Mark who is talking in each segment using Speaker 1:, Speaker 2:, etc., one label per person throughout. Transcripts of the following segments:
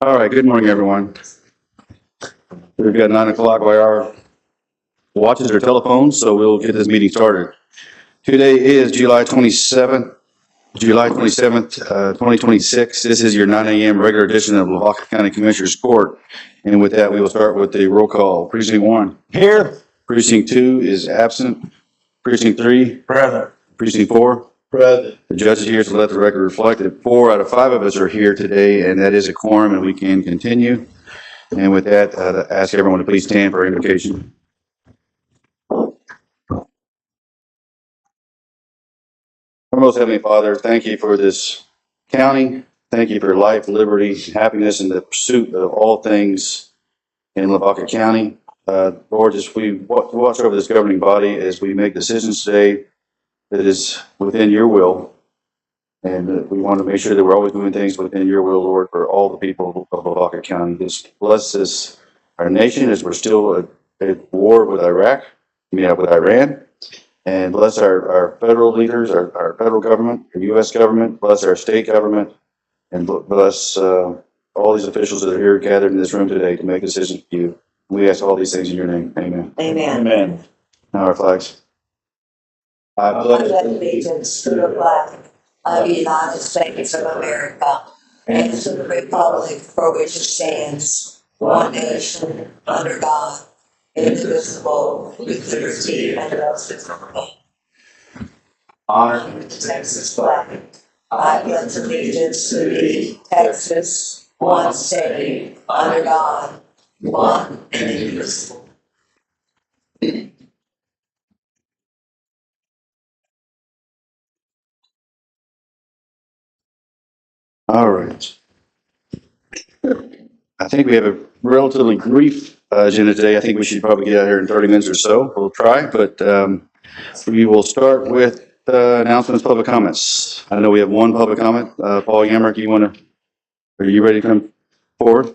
Speaker 1: All right, good morning, everyone. We've got 9 o'clock by our watches or telephones, so we'll get this meeting started. Today is July 27th, 2026. This is your 9 a.m. regular edition of Lavaca County Commissioners Court. And with that, we will start with the roll call. Precinct 1.
Speaker 2: Here.
Speaker 1: Precinct 2 is absent. Precinct 3.
Speaker 2: Present.
Speaker 1: Precinct 4.
Speaker 2: Present.
Speaker 1: The judge is here, so let the record reflect that 4 out of 5 of us are here today, and that is a quorum, and we can continue. And with that, I'd ask everyone to please stand for invocation. Our most Heavenly Father, thank you for this county. Thank you for life, liberty, happiness, and the pursuit of all things in Lavaca County. Lord, just we watch over this governing body as we make decisions today that is within your will. And we want to make sure that we're always doing things within your will, Lord, for all the people of Lavaca County. Just bless this, our nation, as we're still at war with with Iran. And bless our federal leaders, our federal government, our U.S. government, bless our state government, and bless all these officials that are here gathered in this room today to make decisions for you. We ask all these things in your name. Amen.
Speaker 3: Amen.
Speaker 2: Amen.
Speaker 1: Now our flags.
Speaker 3: I pledge allegiance to the flag of the United States of America and to the republic for which it stands, one nation, under God, indivisible, with liberty and justice for all. Honor to Texas flag. I pledge allegiance to thee, Texas, one state, under God, one and indivisible.
Speaker 1: All right. I think we have a relatively brief agenda today. I think we should probably get out here in 30 minutes or so. We'll try, but we will start with announcements, public comments. I know we have one public comment. Paul Yamrick, are you ready to come forward?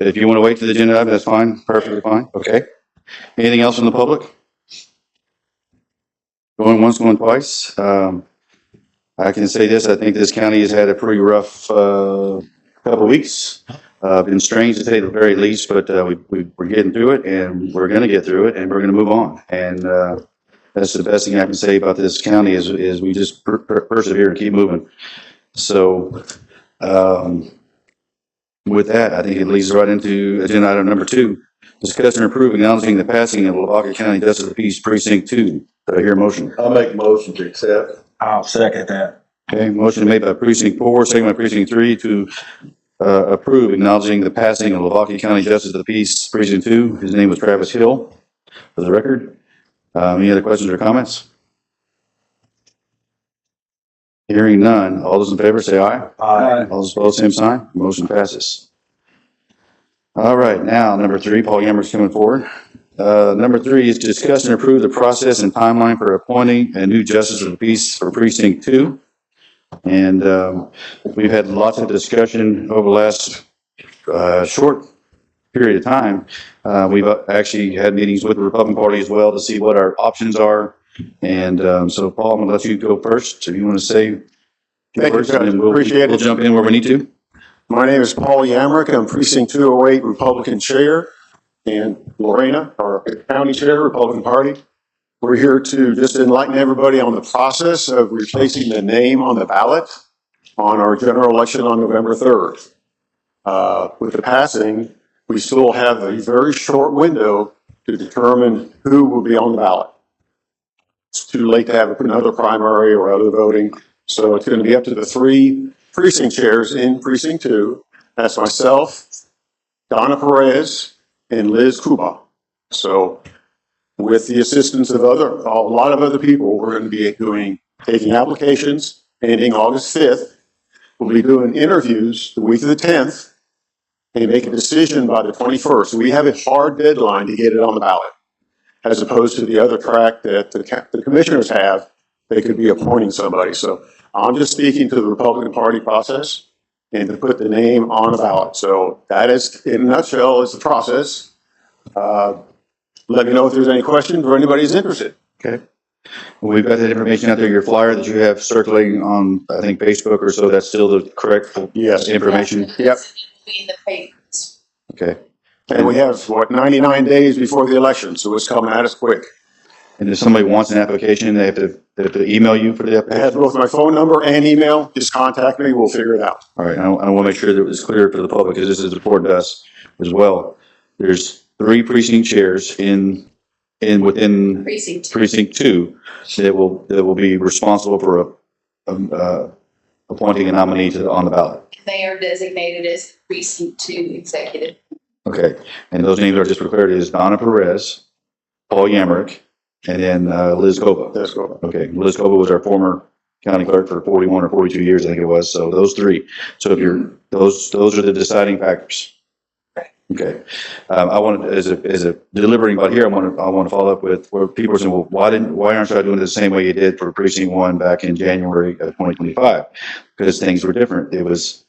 Speaker 1: If you want to wait to the agenda item, that's fine, perfectly fine. Okay. Anything else from the public? Going once, going twice. I can say this, I think this county has had a pretty rough couple of weeks. Been strange to say the very least, but we're getting through it, and we're going to get through it, and we're going to move on. And that's the best thing I can say about this county is we just persevere and keep moving. So with that, I think it leads right into agenda item number 2. Discuss and approve acknowledging the passing of Lavaca County Justice of the Peace Precinct 2. Do I hear a motion?
Speaker 2: I'll make a motion to accept. I'll second that.
Speaker 1: Okay, motion made by Precinct 4, second by Precinct 3 to approve acknowledging the passing of Lavaca County Justice of the Peace Precinct 2. His name was Travis Hill, for the record. Any other questions or comments? Hearing none. All those in favor say aye.
Speaker 2: Aye.
Speaker 1: All those opposed, same sign. Motion passes. All right, now number 3, Paul Yammer's coming forward. Number 3 is discuss and approve the process and timeline for appointing a new Justice of the Peace for Precinct 2. And we've had lots of discussion over the last short period of time. We've actually had meetings with the Republican Party as well to see what our options are. And so, Paul, I'm going to let you go first. If you want to say
Speaker 4: Thank you, Judge.
Speaker 1: we'll
Speaker 4: Appreciate
Speaker 1: we'll
Speaker 4: it.
Speaker 1: jump in where we need to.
Speaker 4: My name is Paul Yamrick. I'm Precinct 208 Republican Chair, and Lorena, our County Chair, Republican Party. We're here to just enlighten everybody on the process of replacing the name on the ballot on our general election on November 3rd. With the passing, we still have a very short window to determine who will be on the ballot. It's too late to have another primary or other voting, so it's going to be up to the 3 precinct chairs in Precinct 2. That's myself, Donna Perez, and Liz Kuba. So with the assistance of a lot of other people, we're going to be taking applications ending August 5th. We'll be doing interviews the week of the 10th and make a decision by the 21st. We have a hard deadline to get it on the ballot, as opposed to the other track that the commissioners have. They could be appointing somebody. So I'm just speaking to the Republican Party process and to put the name on the ballot. So that is, in a nutshell, is the process. Let me know if there's any questions or anybody's interested.
Speaker 1: Okay. We've got that information out there, your flyer that you have circulating on, I think, Facebook or so, that's still the correct
Speaker 4: Yes.
Speaker 1: information?
Speaker 4: Yep.
Speaker 5: Be in the papers.
Speaker 1: Okay.
Speaker 4: And we have, 99 days before the election, so it's coming at us quick.
Speaker 1: And if somebody wants an application, they have to email you for the
Speaker 4: I have
Speaker 1: application?
Speaker 4: both my phone number and email. Just contact me. We'll figure it out.
Speaker 1: All right, I want to make sure that it's clear for the public, because this is important to us as well. There's 3 precinct chairs within
Speaker 5: Precinct.
Speaker 1: precinct 2 that will be responsible for appointing a nominee on the ballot.
Speaker 5: They are designated as precinct 2 executive.
Speaker 1: Okay, and those names are just for clarity, is Donna Perez, Paul Yamrick, and then Liz Kova.
Speaker 4: Let's go.
Speaker 1: Okay, Liz Kova was our former county clerk for 41 or 42 years, I think it was. So those 3. So if those are the deciding factors. Okay, I wanted, as a deliberating body here, I want to follow up with where people are saying, well, why aren't you doing it the same way you did for precinct 1 back in January of 2025? Because things were different. It was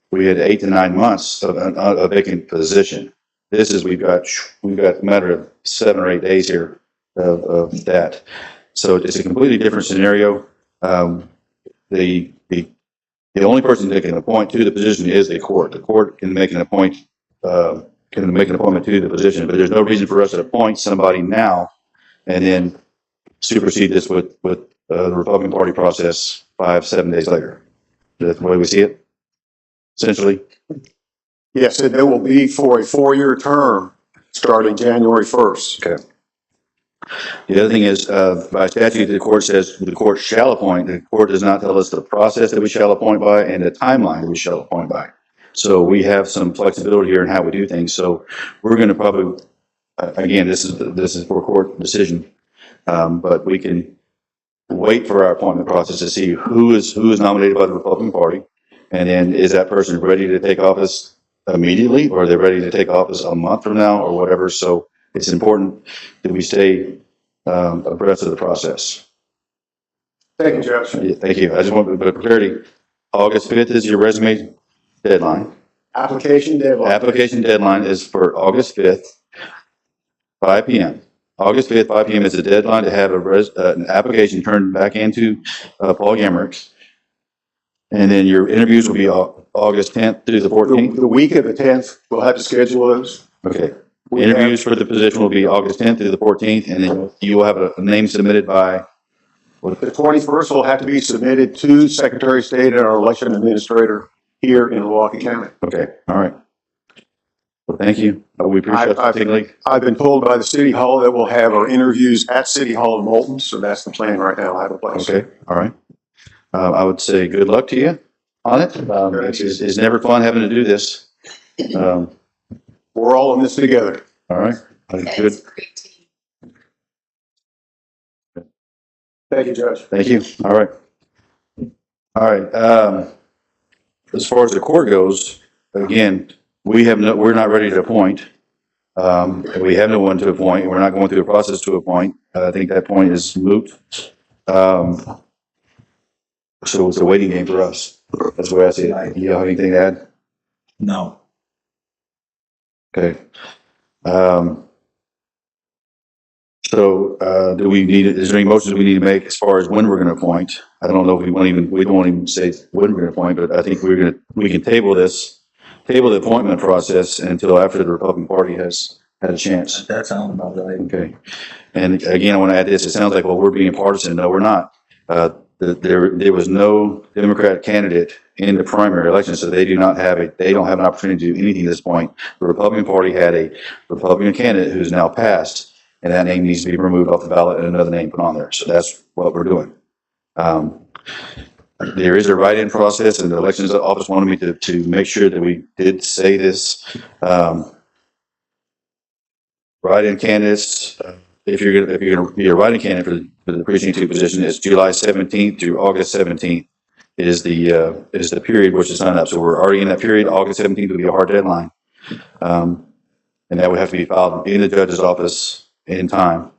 Speaker 1: we had 8 to 9 months of a vacant position. This is we've got a matter of 7 or 8 days here of that. So it's a completely different scenario. The only person that can appoint to the position is the court. The court can make an appointment to the position, but there's no reason for us to appoint somebody now and then supersede this with the Republican Party process 5-7 days later. That's the way we see it, essentially.
Speaker 4: Yes, and it will be for a 4-year term starting January 1st.
Speaker 1: Okay. The other thing is, by statute, the court says the court shall appoint. The court does not tell us the process that we shall appoint by and the timeline that we shall appoint by. So we have some flexibility here in how we do things. So we're going to probably, again, this is for court decision, but we can wait for our appointment process to see who is nominated by the Republican Party, and then is that person ready to take office immediately, or are they ready to take office a month from now, or whatever. So it's important that we stay abreast of the process.
Speaker 4: Thank you, Judge.
Speaker 1: Yeah, thank you. I just want to put clarity. August 5th is your resume deadline.
Speaker 4: Application deadline.
Speaker 1: Application deadline is for August 5th, 5 p.m. August 5th, 5 p.m. is the deadline to have an application turned back into Paul Yamrick. And then your interviews will be August 10th through the 14th.
Speaker 4: The week of the 10th, we'll have to schedule those.
Speaker 1: Okay. Interviews for the position will be August 10th through the 14th, and then you will have a name submitted by,
Speaker 4: The 21st will have to be submitted to Secretary of State and our election administrator here in Lavaca County.
Speaker 1: okay, all right. Well, thank you. We appreciate it. Particularly.
Speaker 4: I've been told by the City Hall that we'll have our interviews at City Hall in Moulton, so that's the plan right now. I have a place.
Speaker 1: Okay, all right. I would say good luck to you on it. It's never fun having to do this.
Speaker 4: We're all in this together.
Speaker 1: All right,
Speaker 5: That's
Speaker 1: good.
Speaker 5: a great team.
Speaker 4: Thank you, Judge.
Speaker 1: Thank you. All right. All right. As far as the court goes, again, we're not ready to appoint. We have no one to appoint. We're not going through a process to appoint. I think that point is moot. So it's a waiting game for us. That's the way I see it. Do you have anything to add?
Speaker 2: No.
Speaker 1: Okay. Is there any motions we need to make as far as when we're going to appoint? I don't know if we don't even say when we're going to appoint, but I think we can table the appointment process until after the Republican Party has had a chance.
Speaker 2: That sounds about right.
Speaker 1: Okay. And again, I want to add this. It sounds like, well, we're being partisan. No, we're not. There was no Democrat candidate in the primary election, so they don't have an opportunity to do anything at this point. The Republican Party had a Republican candidate who's now passed, and that name needs to be removed off the ballot and another name put on there. So that's what we're doing. There is a write-in process, and the elections office wanted me to make sure that we did say this. Write-in candidates, if you're going to be a write-in candidate for the precinct 2 position, it's July 17th through August 17th is the period which is signed up. So we're already in that period. August 17th would be a hard deadline, and that would have to be filed in the judge's office in time.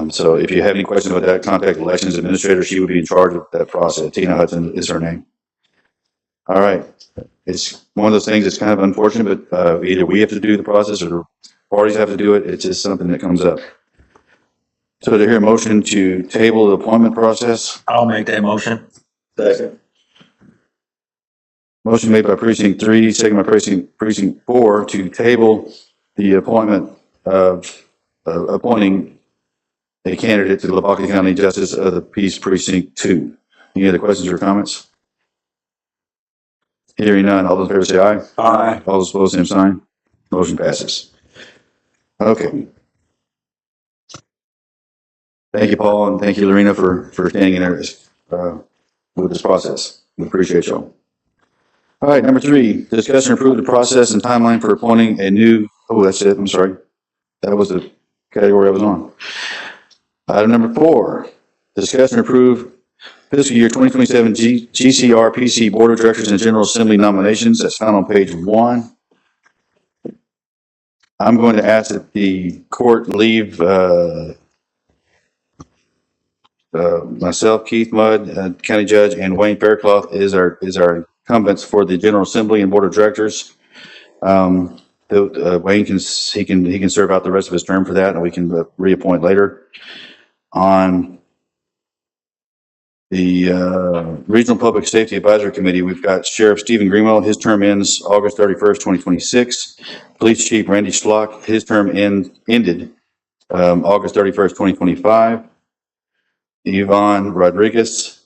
Speaker 1: So if you have any questions about that, contact the elections administrator. She would be in charge of that process. Tina Hudson is her name. All right. It's one of those things that's kind of unfortunate, but either we have to do the process or the parties have to do it. It's just something that comes up. So to hear a motion to table the appointment process.
Speaker 2: I'll make that motion.
Speaker 1: Second. Motion made by precinct 3, second by precinct 4 to table the appointment of appointing a candidate to the Lavaca County Justice of the Peace Precinct 2. Any other questions or comments? Hearing none, all those in favor say aye.
Speaker 2: Aye.
Speaker 1: All those opposed, same sign. Motion passes. Okay. Thank you, Paul, and thank you, Lorena, for standing in there with this process. We appreciate y'all. All right, number 3, discuss and approve the process and timeline for appointing a new, that's it, I'm sorry. That was the category I was on. Item number 4, discuss and approve fiscal year 2027 GCRPC Board of Directors and General Assembly nominations. That's found on page 1. I'm going to ask that the court leave myself, Keith Mudd, County Judge, and Wayne Faircloth is our incumbents for the General Assembly and Board of Directors. Wayne can serve out the rest of his term for that, and we can reappoint later. On the Regional Public Safety Advisory Committee, we've got Sheriff Stephen Greenwell. His term ends August 31st, 2026. Police Chief Randy Schlock, his term ended August 31st, 2025. Yvonne Rodriguez,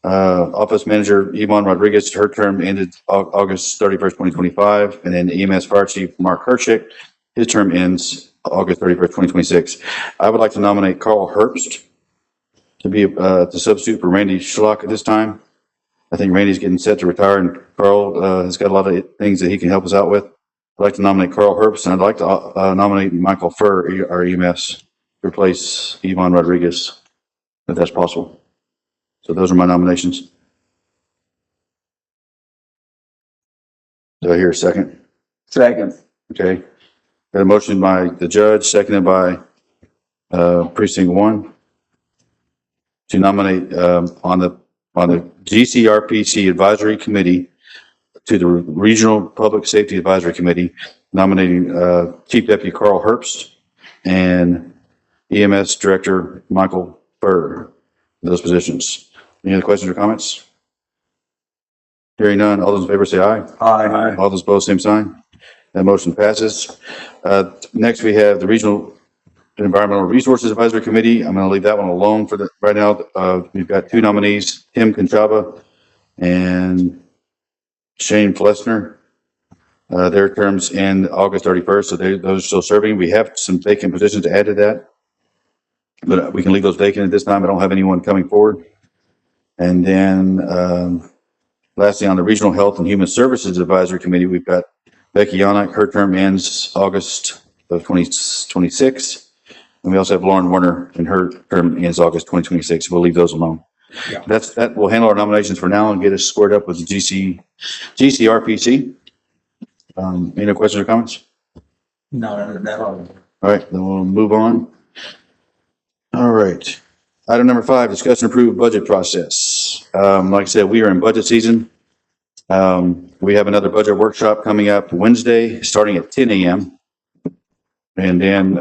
Speaker 1: Office Manager Yvonne Rodriguez, her term ended August 31st, 2025. And then EMS Fire Chief Mark Herchick, his term ends August 31st, 2026. I would like to nominate Carl Herbst to be the substitute for Randy Schlock at this time. I think Randy's getting set to retire, and Carl has got a lot of things that he can help us out with. I'd like to nominate Carl Herbst, and I'd like to nominate Michael Furr, our EMS, to replace Yvonne Rodriguez, if that's possible. So those are my nominations. Do I hear a second?
Speaker 2: Second.
Speaker 1: Okay. Got a motion by the judge, seconded by precinct 1 to nominate on the GCRPC Advisory Committee to the Regional Public Safety Advisory Committee, nominating Chief Deputy Carl Herbst and EMS Director Michael Furr, those positions. Any other questions or comments? Hearing none, all those in favor say aye.
Speaker 2: Aye.
Speaker 1: All those opposed, same sign. That motion passes. Next, we have the Regional Environmental Resources Advisory Committee. I'm going to leave that one alone for right now. We've got 2 nominees, Tim Conchava and Shane Flessner. Their terms end August 31st, so those are still serving. We have some vacant positions to add to that, but we can leave those vacant at this time. I don't have anyone coming forward. And then lastly, on the Regional Health and Human Services Advisory Committee, we've got Becky Yannick. Her term ends August of 2026. And we also have Lauren Werner, and her term ends August 2026. We'll leave those alone.
Speaker 2: Yeah.
Speaker 1: That will handle our nominations for now and get us squared up with the GCRPC. Any other questions or comments?
Speaker 2: No, no.
Speaker 1: All right, then we'll move on. All right. Item number 5, discuss and approve budget process. Like I said, we are in budget season. We have another budget workshop coming up Wednesday, starting at 10 a.m. And then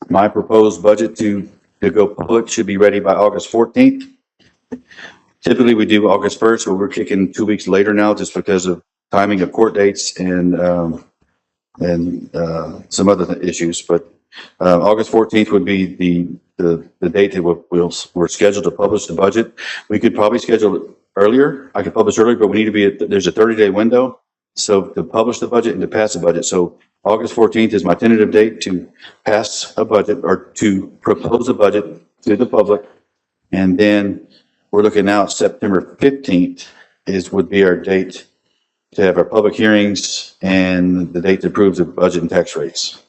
Speaker 1: my proposed budget to go public should be ready by August 14th. Typically, we do August 1st, but we're kicking 2 weeks later now just because of timing of court dates and some other issues. But August 14th would be the date that we're scheduled to publish the budget. We could probably schedule it earlier. I could publish earlier, but we need to be there's a 30-day window. So to publish the budget and to pass the budget. So August 14th is my tentative date to pass a budget or to propose a budget to the public. And then we're looking now at September 15th would be our date to have our public hearings and the date to approve the budget and tax rates.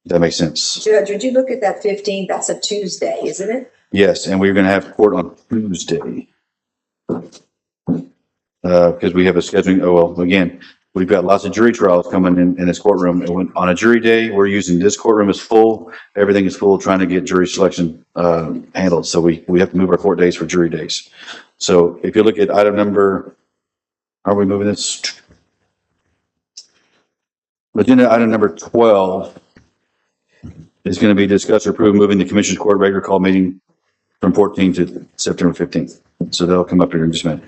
Speaker 1: If that makes sense.
Speaker 3: Judge, would you look at that 15th? That's a Tuesday, isn't it?
Speaker 1: Yes, and we're going to have court on Tuesday. Because we have a scheduling, again, we've got lots of jury trials coming in this courtroom. And on a jury day, we're using this courtroom is full. Everything is full, trying to get jury selection handled. So we have to move our court days for jury days. So if you look at item number, are we moving this? Agenda item number 12 is going to be discussed or approved moving the Commissioners Court regular call meeting from 14th to September 15th. So that'll come up here in just a minute.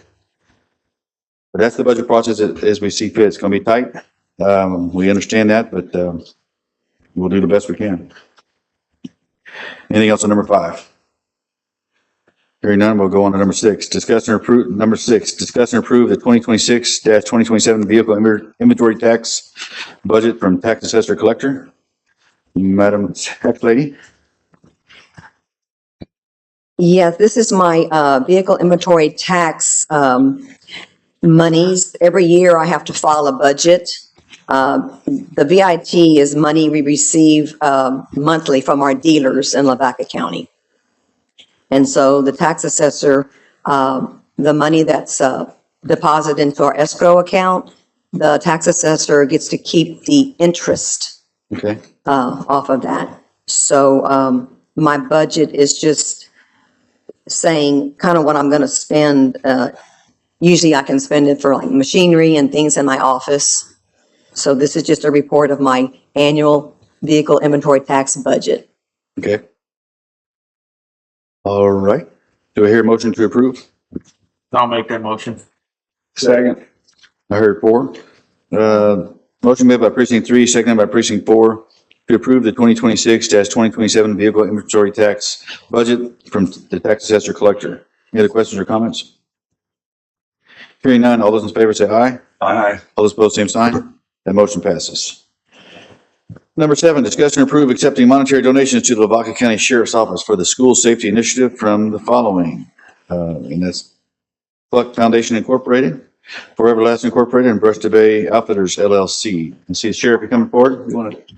Speaker 1: But that's the budget process as we see fit. It's going to be tight. We understand that, but we'll do the best we can. Anything else on number 5? Hearing none, we'll go on to number 6. Discuss and approve the 2026-2027 vehicle inventory tax budget from tax assessor collector. Madam Tax Lady.
Speaker 3: Yes, this is my vehicle inventory tax monies. Every year I have to file a budget. The VIT is money we receive monthly from our dealers in Lavaca County. And so the tax assessor, the money that's deposited into our escrow account, the tax assessor gets to keep the interest
Speaker 1: Okay.
Speaker 3: off of that. So my budget is just saying kind of what I'm going to spend. Usually I can spend it for like machinery and things in my office. So this is just a report of my annual vehicle inventory tax budget.
Speaker 1: Okay. All right. Do I hear a motion to approve?
Speaker 2: I'll make that motion.
Speaker 1: Second. I heard 4. Motion made by precinct 3, seconded by precinct 4 to approve the 2026-2027 vehicle inventory tax budget from the tax assessor collector. Any other questions or comments? Hearing none, all those in favor say aye.
Speaker 2: Aye.
Speaker 1: All those opposed, same sign. That motion passes. Number 7, discuss and approve accepting monetary donations to the Lavaca County Sheriff's Office for the School Safety Initiative from the following. And that's Pluck Foundation Incorporated, Forever Lasting Incorporated, and Brushed Bay Outfitters LLC. And see the sheriff, you coming forward? You want to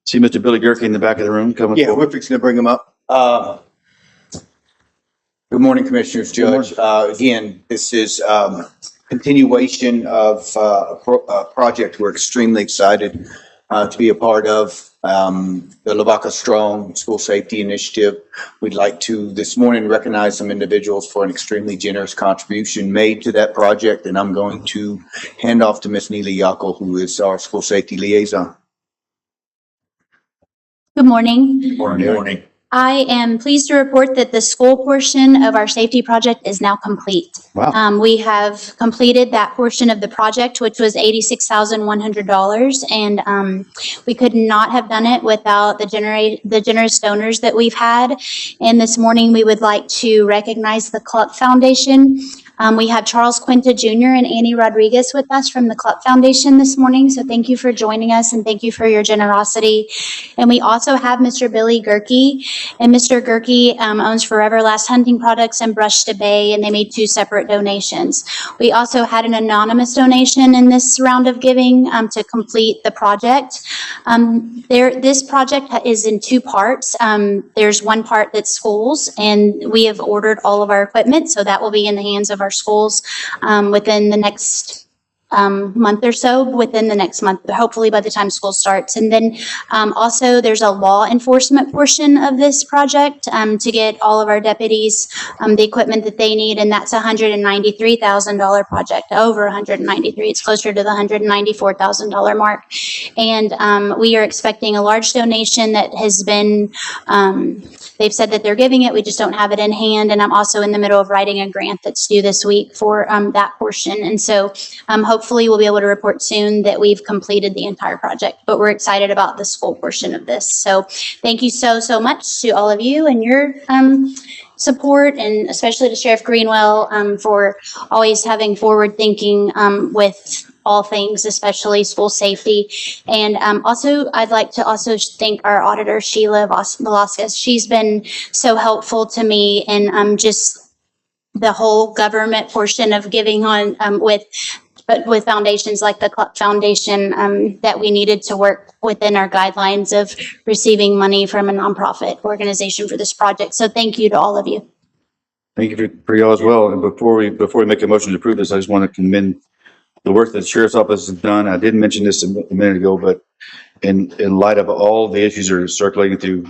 Speaker 1: see Mr. Billy Gerke in the back of the room coming
Speaker 6: Yeah,
Speaker 1: forward?
Speaker 6: we're fixing to bring them up. Good morning, Commissioners, Judge. Again, this is continuation of a project we're extremely excited to be a part of, the Lavaca Strong School Safety Initiative. We'd like to this morning recognize some individuals for an extremely generous contribution made to that project, and I'm going to hand off to Ms. Neely Yackel, who is our school safety liaison.
Speaker 7: Good morning.
Speaker 2: Morning.
Speaker 7: I am pleased to report that the school portion of our safety project is now complete.
Speaker 1: Wow.
Speaker 7: We have completed that portion of the project, which was $86,100. And we could not have done it without the generous donors that we've had. And this morning, we would like to recognize the Club Foundation. We have Charles Quinta Jr. and Annie Rodriguez with us from the Club Foundation this morning. So thank you for joining us and thank you for your generosity. And we also have Mr. Billy Gerke. And Mr. Gerke owns Forever Last Hunting Products and Brush to Bay, and they made 2 separate donations. We also had an anonymous donation in this round of giving to complete the project. This project is in 2 parts. There's one part that's schools, and we have ordered all of our equipment, so that will be in the hands of our schools within the next month or so, within the next month, hopefully by the time school starts. And then also there's a law enforcement portion of this project to get all of our deputies the equipment that they need, and that's a $193,000 project, over 193. It's closer to the $194,000 mark. And we are expecting a large donation that has been they've said that they're giving it, we just don't have it in hand. And I'm also in the middle of writing a grant that's due this week for that portion. And so hopefully we'll be able to report soon that we've completed the entire project, but we're excited about the school portion of this. So thank you so much to all of you and your support, and especially to Sheriff Greenwell for always having forward thinking with all things, especially school safety. And also, I'd like to also thank our auditor, Sheila Velasquez. She's been so helpful to me in just the whole government portion of giving on with foundations like the Club Foundation that we needed to work within our guidelines of receiving money from a nonprofit organization for this project. So thank you to all of you.
Speaker 1: Thank you for y'all as well. And before we make a motion to approve this, I just want to commend the work that the Sheriff's Office has done. I did mention this a minute ago, but in light of all the issues that are circulating through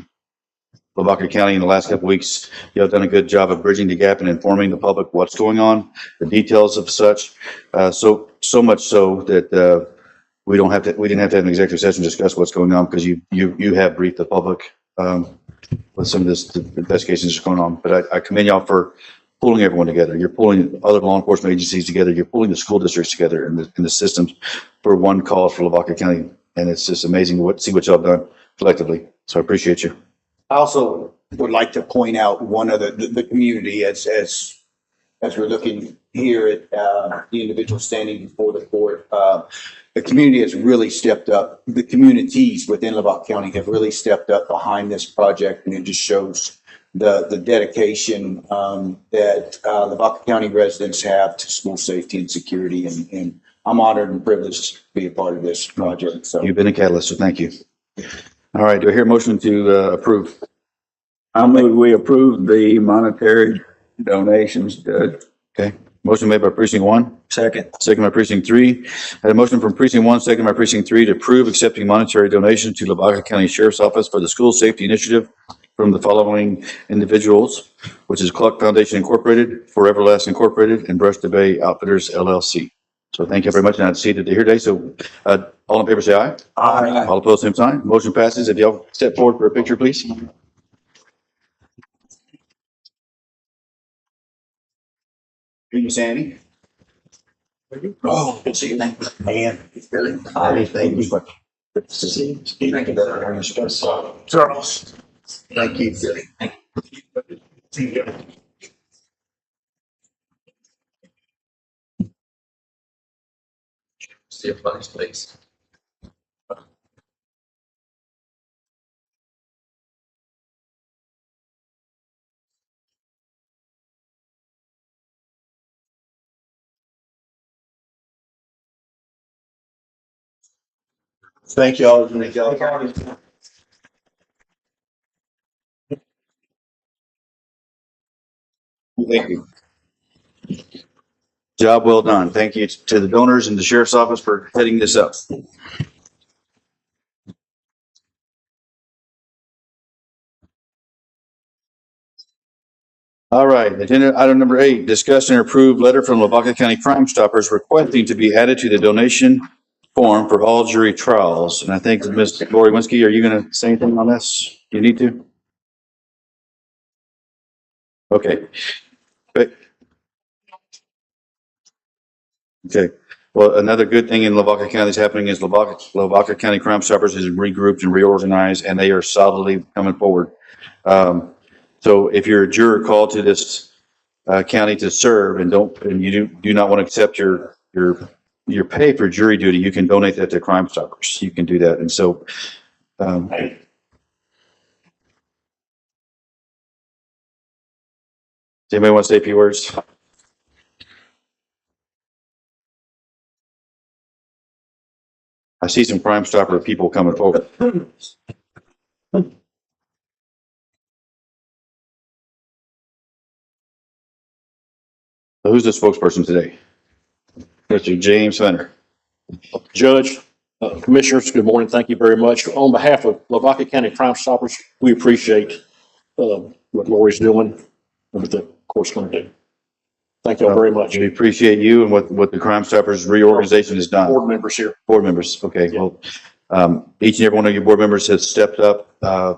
Speaker 1: Lavaca County in the last couple of weeks, you have done a good job of bridging the gap and informing the public what's going on, the details of such. So much so that we didn't have to have an executive session to discuss what's going on because you have briefed the public, with some of this investigations that's going on. But I commend y'all for pulling everyone together. You're pulling other law enforcement agencies together. You're pulling the school districts together in the systems for one cause for Lavaca County. And it's just amazing to see what y'all have done collectively. So I appreciate you.
Speaker 6: I also would like to point out one other, the community as we're looking here at, the individual standing before the court. The community has really stepped up. The communities within Lavaca County have really stepped up behind this project, and it just shows the dedication, that, Lavaca County residents have to school safety and security. And I'm honored and privileged to be a part of this project. So
Speaker 1: You've been a catalyst, so thank you. All right, do I hear a motion to approve?
Speaker 8: I move we approve the monetary donations, Judge.
Speaker 1: Okay, motion made by precinct 1.
Speaker 8: Second.
Speaker 1: Second by precinct 3. I had a motion from precinct 1, second by precinct 3 to approve accepting monetary donation to Lavaca County Sheriff's Office for the School Safety Initiative from the following individuals, which is Cluck Foundation Incorporated, Forever Last Incorporated, and Brush to Bay Outfitters LLC. So thank you very much, and I'd see that they're here today. So all in favor, say aye.
Speaker 8: Aye.
Speaker 1: All opposed, same sign. Motion passes. If y'all step forward for a picture, please. Here you, Sandy.
Speaker 8: Oh, good to see you. Man, really? Thank you. Good to see you. Thank you. Charles. Thank you. See you. See a funny place.
Speaker 1: Thank y'all. Thank you. Job well done. Thank you to the donors and the sheriff's office for heading this up. All right, agenda item number 8, discuss and approve letter from Lavaca County Crime Stoppers requesting to be added to the donation form for all jury trials. And I think Ms. Lori Winsky, are you going to say anything on this? You need to? Okay. Okay. Well, another good thing in Lavaca County is happening is Lavaca County Crime Stoppers is regrouped and reorganized, and they are solidly coming forward. So if you're a juror called to this county to serve and you do not want to accept your pay for jury duty, you can donate that to Crime Stoppers. You can do that. And so, does anybody want to say a few words? I see some Crime Stopper people coming forward. So who's the spokesperson today? Mr. James Fenner.
Speaker 9: Judge, Commissioners, good morning. Thank you very much. On behalf of Lavaca County Crime Stoppers, we appreciate what Lori's doing and what the court's going to do. Thank you all very much.
Speaker 1: We appreciate you and what the Crime Stoppers reorganization has done.
Speaker 9: Board members here.
Speaker 1: Board members, okay.
Speaker 9: Yeah.
Speaker 1: Well, each and every one of your board members has stepped up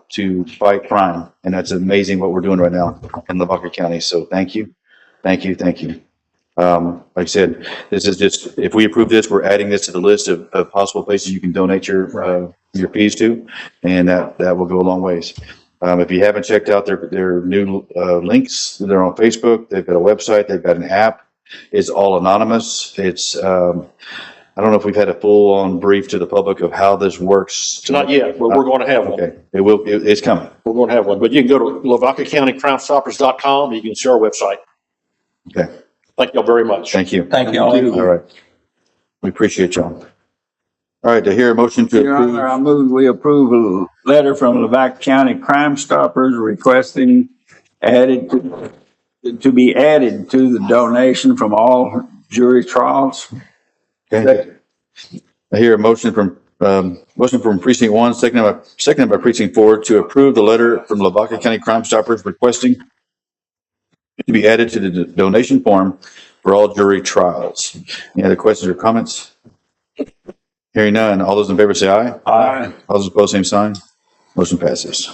Speaker 1: to fight crime, and that's amazing what we're doing right now in Lavaca County. So thank you, thank you, thank you. Like I said, this is just, if we approve this, we're adding this to the list of possible places you can donate your fees to, and that will go a long ways. If you haven't checked out their new links, they're on Facebook. They've got a website. They've got an app. It's all anonymous. It's I don't know if we've had a full-on brief to the public of how this works.
Speaker 9: Not yet, but we're going to have one.
Speaker 1: Okay, it's coming.
Speaker 9: We're going to have one, but you can go to LavacaCountyCrimeStoppers.com. You can see our website.
Speaker 1: Okay,
Speaker 9: Thank y'all very much.
Speaker 1: thank you.
Speaker 8: Thank you all.
Speaker 1: All right. We appreciate y'all. All right, to hear a motion to
Speaker 8: Your Honor,
Speaker 1: approve.
Speaker 8: I move we approve a letter from Lavaca County Crime Stoppers requesting to be added to the donation from all jury trials.
Speaker 1: Okay. I hear a motion from precinct 1, seconded by precinct 4 to approve the letter from Lavaca County Crime Stoppers requesting to be added to the donation form for all jury trials. Any other questions or comments? Hearing none. All those in favor say aye.
Speaker 2: Aye.
Speaker 1: All those opposed, same sign. Motion passes.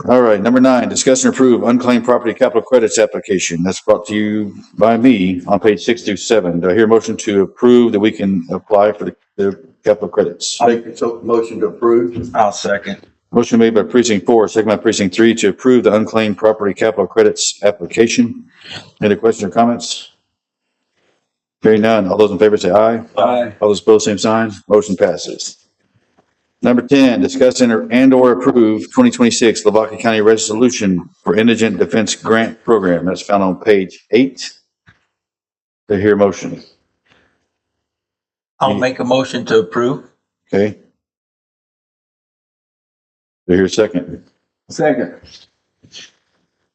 Speaker 1: All right, number 9, discuss and approve unclaimed property capital credits application. That's brought to you by me on page 6 through 7. Do I hear a motion to approve that we can apply for the capital credits?
Speaker 8: Make a motion to approve.
Speaker 2: I'll second.
Speaker 1: Motion made by precinct 4, second by precinct 3 to approve the unclaimed property capital credits application. Any questions or comments? Hearing none. All those in favor say aye.
Speaker 2: Aye.
Speaker 1: All those opposed, same sign. Motion passes. Number 10, discuss and/or approve 2026 Lavaca County Resolution for Indigent Defense Grant Program. That's found on page 8. Do I hear a motion?
Speaker 2: I'll make a motion to approve.
Speaker 1: Okay. Do I hear a second?
Speaker 8: Second.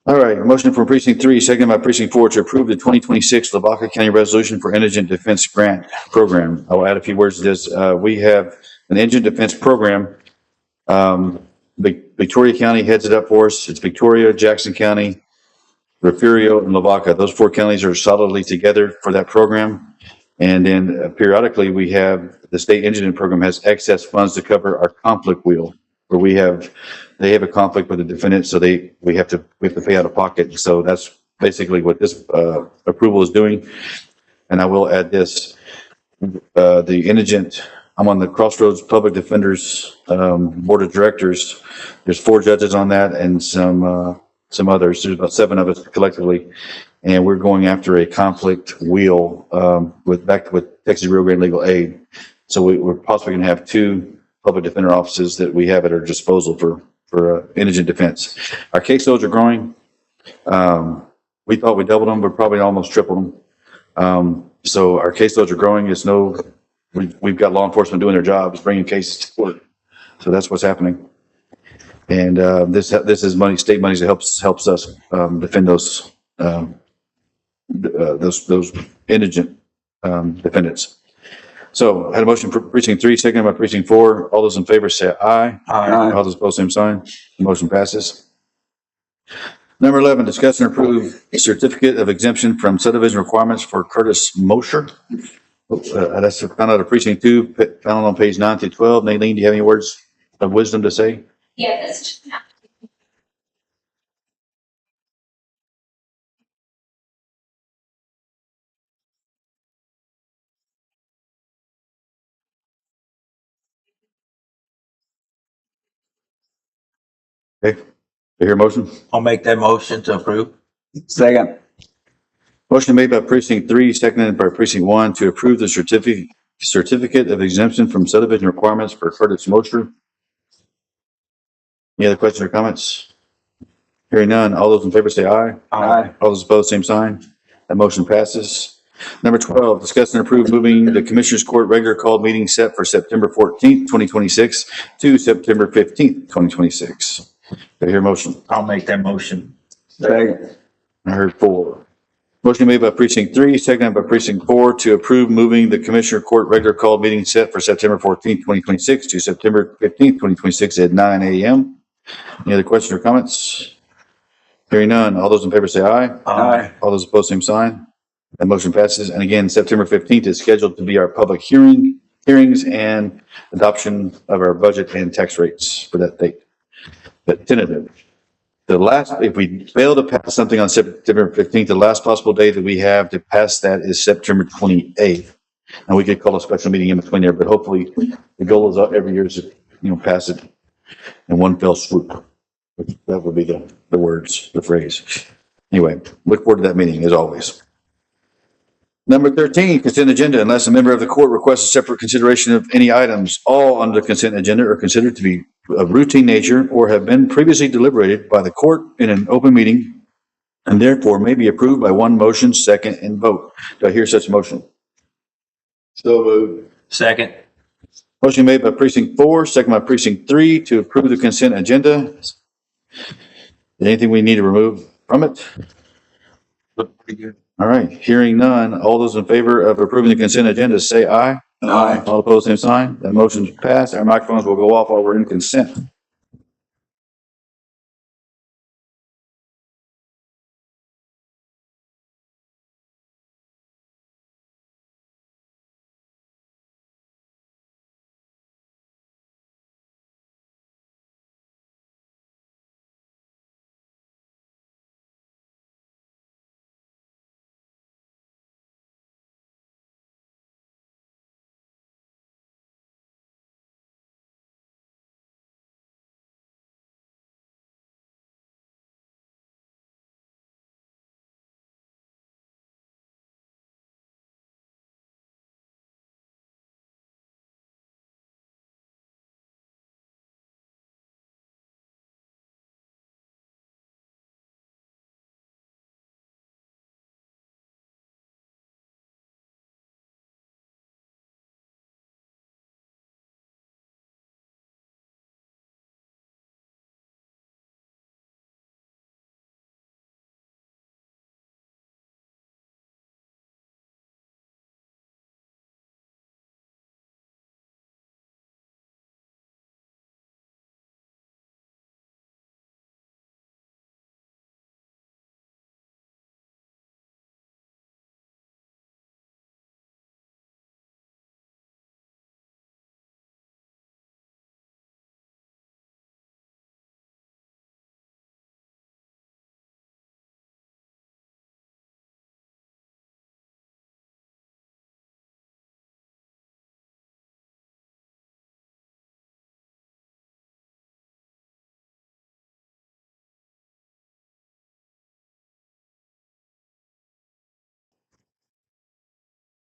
Speaker 1: All right, a motion from precinct 3, second by precinct 4 to approve the 2026 Lavaca County Resolution for Indigent Defense Grant Program. I will add a few words to this. We have an indigent defense program. Victoria County heads it up for us. It's Victoria, Jackson County, Refugio, and Lavaca. Those 4 counties are solidly together for that program. And then periodically, we have the state indigent program has excess funds to cover our conflict wheel, where they have a conflict with the defendant, so we have to pay out of pocket. So that's basically what this approval is doing. And I will add this: the indigent. I'm on the Crossroads Public Defenders Board of Directors. There's 4 judges on that, and some others. There's about 7 of us collectively, and we're going after a conflict wheel with Texas Rio Grande Legal Aid. So we're possibly going to have 2 public defender offices that we have at our disposal for indigent defense. Our caseloads are growing. We thought we doubled them, but probably almost tripled them. So our caseloads are growing. We've got law enforcement doing their jobs, bringing cases to court. So that's what's happening. And this is money, state money that helps us defend those indigent defendants. So I had a motion for precinct 3, seconded by precinct 4. All those in favor say aye.
Speaker 2: Aye.
Speaker 1: All those opposed, same sign. The motion passes. Number 11, discuss and approve a certificate of exemption from subdivision requirements for Curtis Mosher. That's found out of precinct 2, found on page 9 through 12. Naylene, do you have any words of wisdom to say?
Speaker 5: Yeah, that's just.
Speaker 1: Okay. Do you hear a motion?
Speaker 2: I'll make that motion to approve.
Speaker 8: Second.
Speaker 1: Motion made by precinct 3, seconded by precinct 1 to approve the certificate of exemption from subdivision requirements for Curtis Mosher. Any other questions or comments? Hearing none. All those in favor say aye.
Speaker 8: Aye.
Speaker 1: All those opposed, same sign. That motion passes. Number 12, discuss and approve moving the Commissioners Court regular called meeting set for September 14th, 2026 to September 15th, 2026. Do I hear a motion?
Speaker 2: I'll make that motion.
Speaker 8: Second.
Speaker 1: I heard 4. Motion made by precinct 3, seconded by precinct 4 to approve moving the Commissioner Court regular called meeting set for September 14th, 2026 to September 15th, 2026 at 9 a.m. Any other questions or comments? Hearing none. All those in favor say aye.
Speaker 2: Aye.
Speaker 1: All those opposed, same sign. That motion passes. And again, September 15th is scheduled to be our public hearings and adoption of our budget and tax rates for that date. But tentative. If we fail to pass something on September 15th, the last possible day that we have to pass that is September 28th. And we could call a special meeting in between there, but hopefully the goal is every year is to, pass it in one fell swoop. That would be the phrase. Anyway, look forward to that meeting as always. Number 13, consent agenda. Unless a member of the court requests a separate consideration of any items, all under the consent agenda are considered to be of routine nature or have been previously deliberated by the court in an open meeting and therefore may be approved by one motion, second, and vote. Do I hear such a motion?
Speaker 8: So moved.
Speaker 2: Second.
Speaker 1: Motion made by precinct 4, second by precinct 3 to approve the consent agenda. Is there anything we need to remove from it?
Speaker 2: Look pretty good.
Speaker 1: All right, hearing none. All those in favor of approving the consent agenda say aye.
Speaker 8: Aye.
Speaker 1: All opposed, same sign. That motion's passed. Our microphones will go off while we're in consent.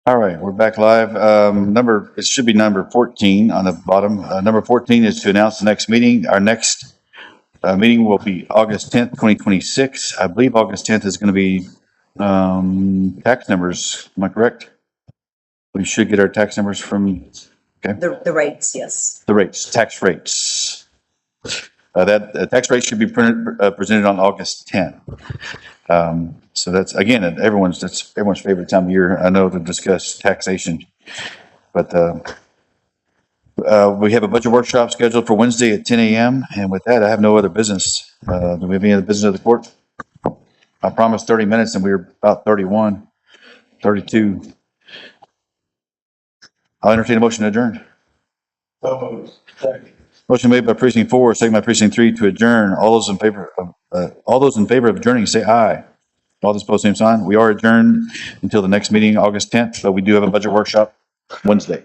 Speaker 1: All right, we're back live. It should be number 14 on the bottom. Number 14 is to announce the next meeting. Our next meeting will be August 10th, 2026. I believe August 10th is going to be tax numbers. Am I correct? We should get our tax numbers from
Speaker 3: The rates, yes.
Speaker 1: the rates, tax rates. That tax rate should be presented on August 10th. So that's, again, that's everyone's favorite time of year, I know, to discuss taxation. But we have a budget workshop scheduled for Wednesday at 10 a.m. And with that, I have no other business. Do we have any other business of the court? I promised 30 minutes and we were about 31, 32. I'll entertain a motion to adjourn. Motion made by precinct 4, second by precinct 3 to adjourn. All those in favor of adjourning, say aye. All those opposed, same sign. We are adjourned until the next meeting, August 10th, but we do have a budget workshop Wednesday.